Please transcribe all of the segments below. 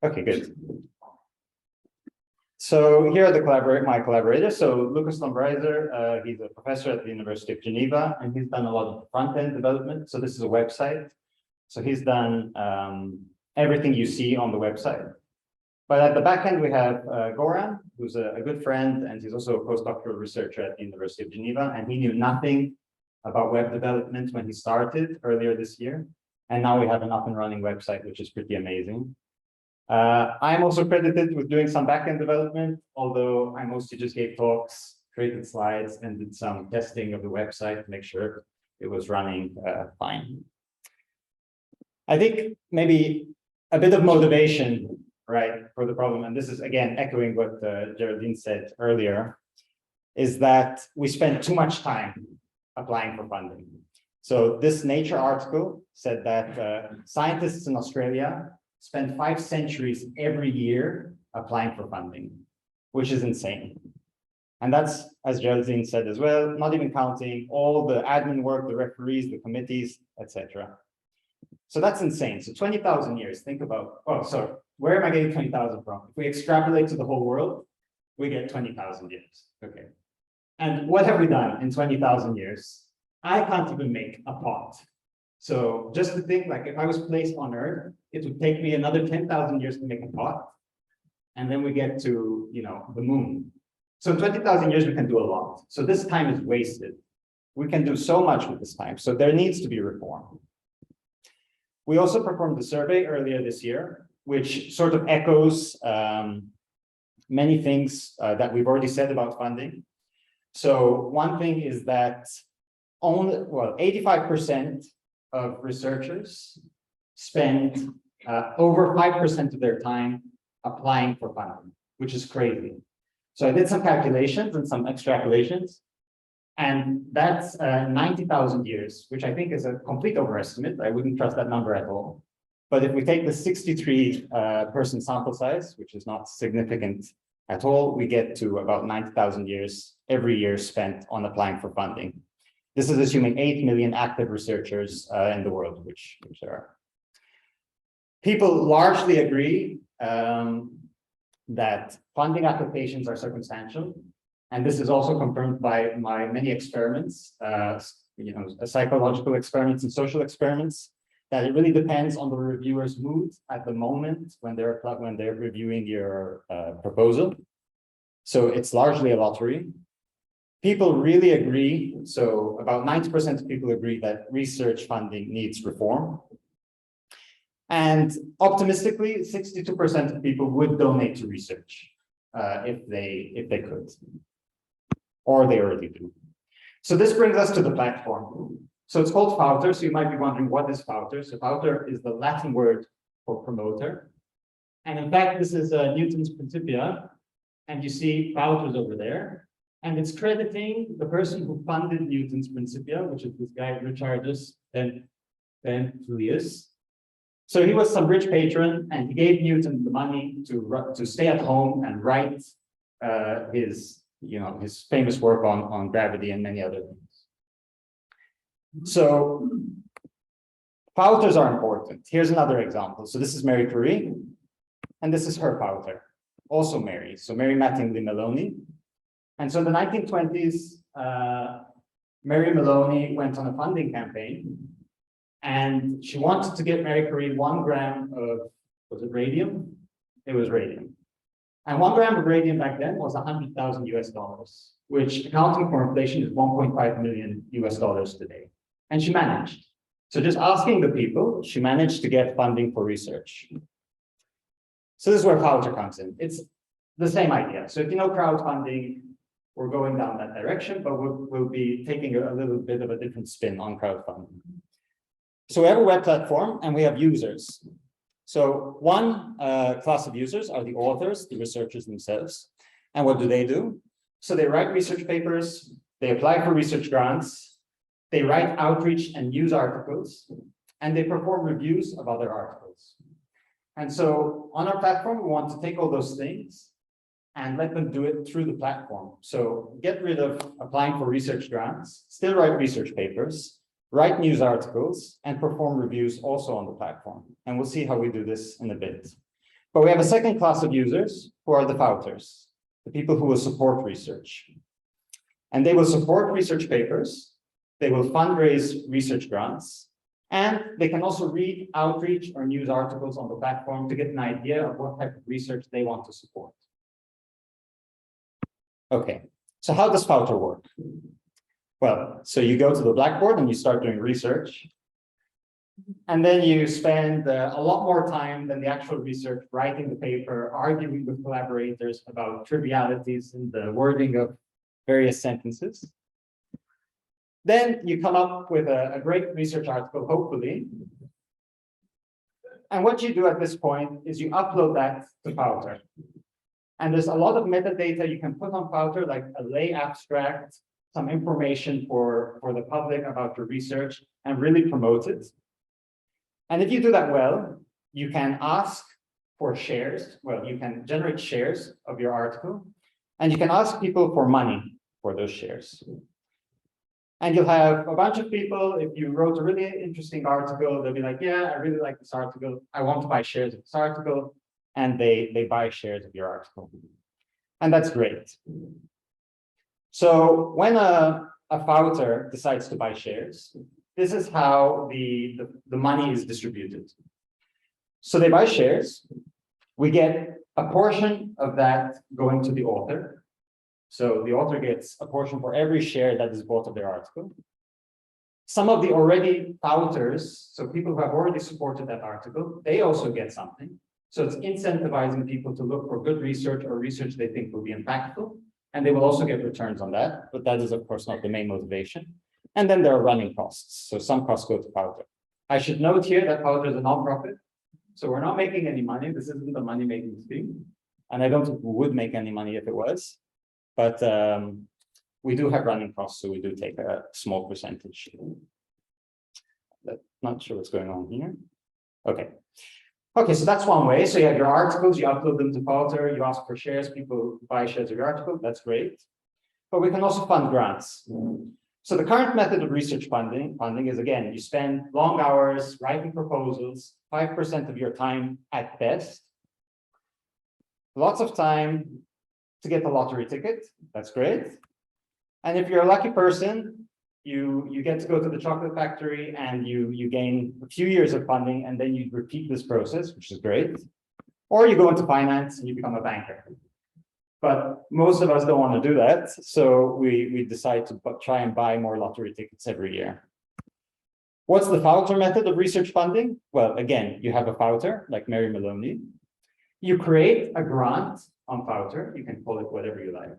Okay, good. So here are my collaborators. So Lucas Lombrizer, he's a professor at the University of Geneva, and he's done a lot of front-end development. So this is a website. So he's done everything you see on the website. But at the back end, we have Goran, who's a good friend, and he's also a postdoctoral researcher at the University of Geneva, and he knew nothing about web development when he started earlier this year. And now we have an up and running website, which is pretty amazing. I'm also credited with doing some backend development, although I mostly just gave talks, created slides, and did some testing of the website to make sure it was running fine. I think maybe a bit of motivation, right, for the problem, and this is again echoing what Geraldine said earlier, is that we spend too much time applying for funding. So this Nature article said that scientists in Australia spend 5 centuries every year applying for funding, which is insane. And that's, as Geraldine said as well, not even counting all the admin work, the referees, the committees, etc. So that's insane. So 20,000 years, think about, oh, sorry, where am I getting 20,000 from? If we extrapolate to the whole world, we get 20,000 years, okay. And what have we done in 20,000 years? I can't even make a pot. So just to think, like if I was placed on Earth, it would take me another 10,000 years to make a pot. And then we get to, the moon. So in 20,000 years, we can do a lot. So this time is wasted. We can do so much with this time. So there needs to be reform. We also performed a survey earlier this year, which sort of echoes many things that we've already said about funding. So one thing is that 85% of researchers spend over 5% of their time applying for funding, which is crazy. So I did some calculations and some extrapolations, and that's 90,000 years, which I think is a complete overestimate. I wouldn't trust that number at all. But if we take the 63 person sample size, which is not significant at all, we get to about 90,000 years every year spent on applying for funding. This is assuming 8 million active researchers in the world, which there are. People largely agree that funding applications are circumstantial. And this is also confirmed by my many experiments, psychological experiments and social experiments, that it really depends on the reviewer's mood at the moment when they're reviewing your proposal. So it's largely a lottery. People really agree, so about 90% of people agree that research funding needs reform. And optimistically, 62% of people would donate to research if they could, or they already do. So this brings us to the platform. So it's called Fautor. So you might be wondering, what is Fautor? So Fautor is the Latin word for promoter. And in fact, this is Newton's Principia. And you see Fautor's over there. And it's crediting the person who funded Newton's Principia, which is this guy, Richardus Benthelius. So he was some rich patron, and he gave Newton the money to stay at home and write his famous work on gravity and many other things. So Fautors are important. Here's another example. So this is Marie Curie, and this is her Fautor, also Mary. So Mary Mattingly Maloney. And so in the 1920s, Mary Maloney went on a funding campaign, and she wanted to get Marie Curie 1 gram of, was it radium? It was radium. And 1 gram of radium back then was $100,000 US, which accounting for inflation is $1.5 million US today. And she managed. So just asking the people, she managed to get funding for research. So this is where Fautor comes in. It's the same idea. So if you know crowdfunding, we're going down that direction, but we'll be taking a little bit of a different spin on crowdfunding. So we have a web platform and we have users. So one class of users are the authors, the researchers themselves. And what do? So they write research papers, they apply for research grants, they write outreach and news articles, and they perform reviews of other articles. And so on our platform, we want to take all those things and let them do it through the platform. So get rid of applying for research grants, still write research papers, write news articles, and perform reviews also on the platform. And we'll see how we do this in a bit. But we have a second class of users who are the Fautors, the people who will support research. And they will support research papers, they will fundraise research grants, and they can also read outreach or news articles on the platform to get an idea of what type of research they want to support. Okay, so how does Fautor work? Well, so you go to the Blackboard and you start doing research. And then you spend a lot more time than the actual research writing the paper, arguing with collaborators about trivialities in the wording of various sentences. Then you come up with a great research article, hopefully. And what you do at this point is you upload that to Fautor. And there's a lot of metadata you can put on Fautor, like a lay abstract, some information for the public about your research, and really promote it. And if you do that well, you can ask for shares. Well, you can generate shares of your article, and you can ask people for money for those shares. And you'll have a bunch of people, if you wrote a really interesting article, they'll be like, yeah, I really like this article. I want to buy shares of this article. And they buy shares of your article. And that's great. So when a Fautor decides to buy shares, this is how the money is distributed. So they buy shares. We get a portion of that going to the author. So the author gets a portion for every share that is bought of their article. Some of the already Fautors, so people who have already supported that article, they also get something. So it's incentivizing people to look for good research or research they think will be impactful. And they will also get returns on that. But that is, of course, not the main motivation. And then there are running costs. So some costs go to Fautor. I should note here that Fautor is a nonprofit. So we're not making any money. This isn't a money-making scheme. And I don't think we would make any money if it was. But we do have running costs, so we do take a small percentage. Not sure what's going on here. Okay. Okay, so that's one way. So you have your articles, you upload them to Fautor, you ask for shares, people buy shares of your article. That's great. But we can also fund grants. So the current method of research funding is, again, you spend long hours writing proposals, 5% of your time at best. Lots of time to get the lottery ticket. That's great. And if you're a lucky person, you get to go to the chocolate factory and you gain a few years of funding, and then you repeat this process, which is great. Or you go into finance and you become a banker. But most of us don't want to do that. So we decide to try and buy more lottery tickets every year. What's the Fautor method of research funding? Well, again, you have a Fautor like Mary Maloney. You create a grant on Fautor. You can call it whatever you like.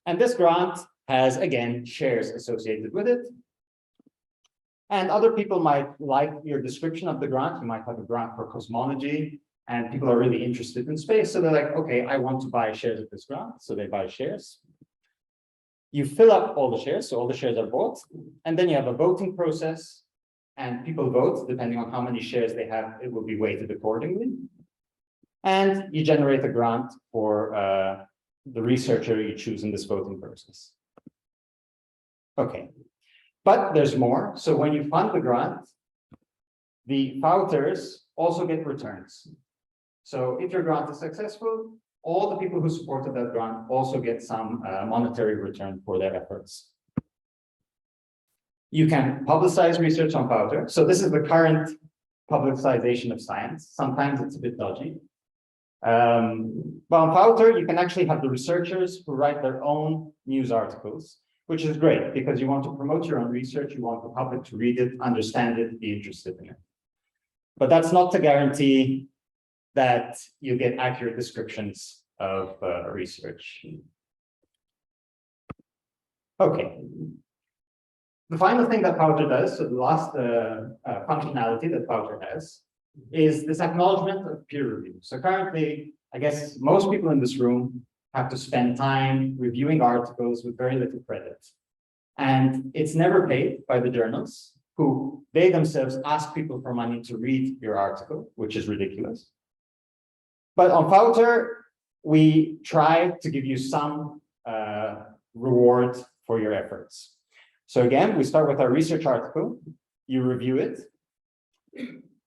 And this grant has, again, shares associated with it. And other people might like your description of the grant. You might have a grant for cosmology, and people are really interested in space. So they're like, okay, I want to buy shares of this grant. So they buy shares. You fill up all the shares, so all the shares are bought. And then you have a voting process, and people vote. Depending on how many shares they have, it will be weighted accordingly. And you generate a grant for the researcher you choose in this voting process. Okay, but there's more. So when you fund the grant, the Fautors also get returns. So if your grant is successful, all the people who supported that grant also get some monetary return for their efforts. You can publicize research on Fautor. So this is the current publicization of science. Sometimes it's a bit dodgy. But on Fautor, you can actually have the researchers who write their own news articles, which is great because you want to promote your own research. You want the public to read it, understand it, be interested in it. But that's not to guarantee that you get accurate descriptions of research. Okay. The final thing that Fautor does, so the last functionality that Fautor has, is this acknowledgement of peer review. So currently, I guess most people in this room have to spend time reviewing articles with very little credit. And it's never paid by the journals, who they themselves ask people for money to read your article, which is ridiculous. But on Fautor, we try to give you some reward for your efforts. So again, we start with our research article, you review it,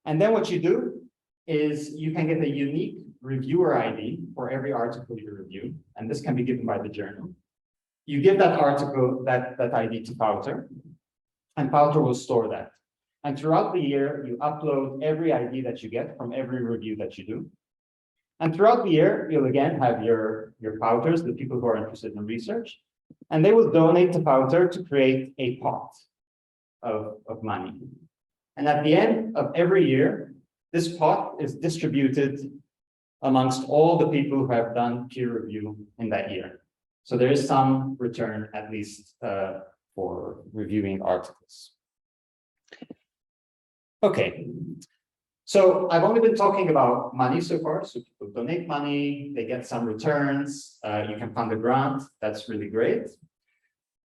and then what you do is you can get a unique reviewer ID for every article you review, and this can be given by the journal. You give that article, that ID to Fautor, and Fautor will store that. And throughout the year, you upload every ID that you get from every review that you do. And throughout the year, you'll again have your Fautors, the people who are interested in research, and they will donate to Fautor to create a pot of money. And at the end of every year, this pot is distributed amongst all the people who have done peer review in that year. So there is some return, at least for reviewing articles. Okay, so I've only been talking about money so far. So people donate money, they get some returns, you can fund a grant, that's really great.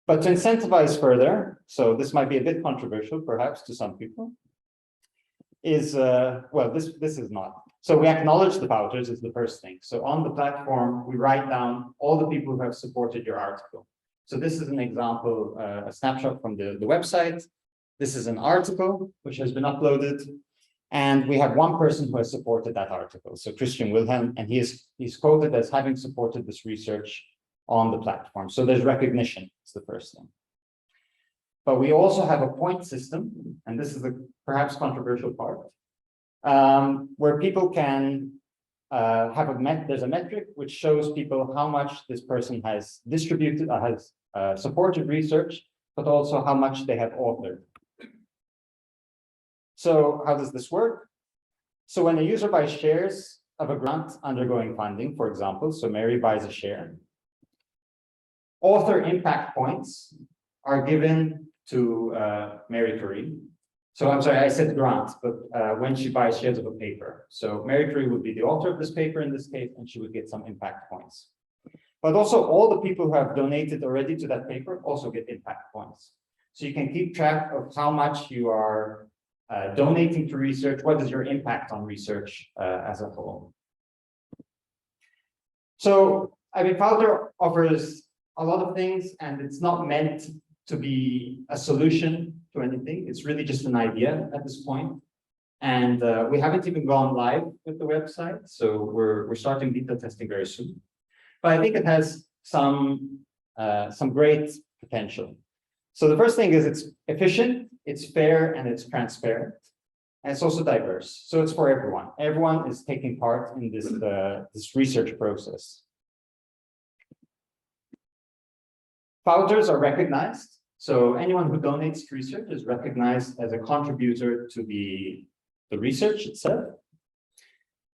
But to incentivize further, so this might be a bit controversial perhaps to some people, is, well, this is not. So we acknowledge the Fautors is the first thing. So on the platform, we write down all the people who have supported your article. So this is an example, a snapshot from the website. This is an article which has been uploaded. And we have one person who has supported that article. So Christian Wilhelm, and he's quoted as having supported this research on the platform. So there's recognition, it's the first thing. But we also have a point system, and this is the perhaps controversial part, where people can have there's a metric which shows people how much this person has distributed, has supported research, but also how much they have authored. So how does this work? So when a user buys shares of a grant undergoing funding, for example, so Mary buys a share, author impact points are given to Mary Curie. So I'm sorry, I said grant, but when she buys shares of a paper. So Mary Curie would be the author of this paper in this case, and she would get some impact points. But also all the people who have donated already to that paper also get impact points. So you can keep track of how much you are donating to research, what is your impact on research as a whole. So, I mean, Fautor offers a lot of things, and it's not meant to be a solution to anything. It's really just an idea at this point. And we haven't even gone live with the website, so we're starting beta testing very soon. But I think it has some great potential. So the first thing is it's efficient, it's fair, and it's transparent. And it's also diverse. So it's for everyone. Everyone is taking part in this, this research process. Fautors are recognized. So anyone who donates to research is recognized as a contributor to the research itself.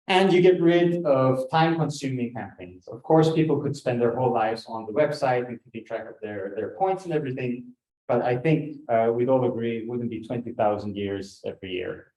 And you get rid of time-consuming campaigns. Of course, people could spend their whole lives on the website and keeping track of their points and everything. But I think we'd all agree it wouldn't be 20,000 years every year.